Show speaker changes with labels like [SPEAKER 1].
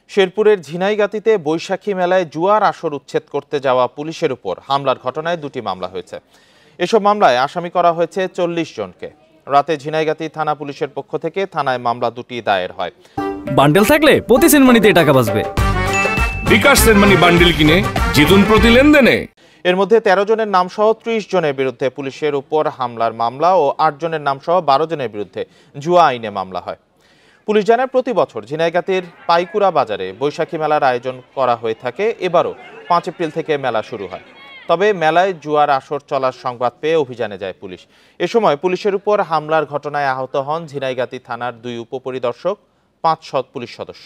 [SPEAKER 1] শেরপুরের ঝিনাইগাতীতে বৈশাখী মেলায় জুয়ার আসর উচ্ছেদ করতে যাওয়া পুলিশের উপর হামলার ঘটনায় 2টি মামলা হয়েছে। এসব মামলায় আসামি করা হয়েছে 40 জনকে। রাতে ঝিনাইগাতী থানা পুলিশের পক্ষ থেকে থানায় মামলা 2টি দায়ের হয়।
[SPEAKER 2] বান্ডেল থাকলে প্রতি সেনমানিতে টাকা বাঁচবে।
[SPEAKER 3] বিকাশ সেনমানি বান্ডেল কিনে জিতুন প্রতি লেনদেনে।
[SPEAKER 1] এর মধ্যে 13 জনের নাম সহ 30 জনের বিরুদ্ধে পুলিশের উপর হামলার মামলা ও 8 জনের নাম সহ 12 জনের বিরুদ্ধে জুয়া আইনে মামলা হয়। পুলিশ জানায়, প্রতি বছর ঝিনাইগাতীর পাইকুড়া বাজারে বৈশাখী মেলার আয়োজন করা হয়ে থাকে। এবারও 5 এপ্রিল থেকে মেলা শুরু হয়। তবে মেলায় জুয়ার আসর চলার সংবাদ পেয়ে অভিযানে যায় পুলিশ। এ সময় পুলিশের উপর হামলার ঘটনায় আহত হন ঝিনাইগাতী থানার 2 উপপরিদর্শক, 5 পুলিশ সদস্য।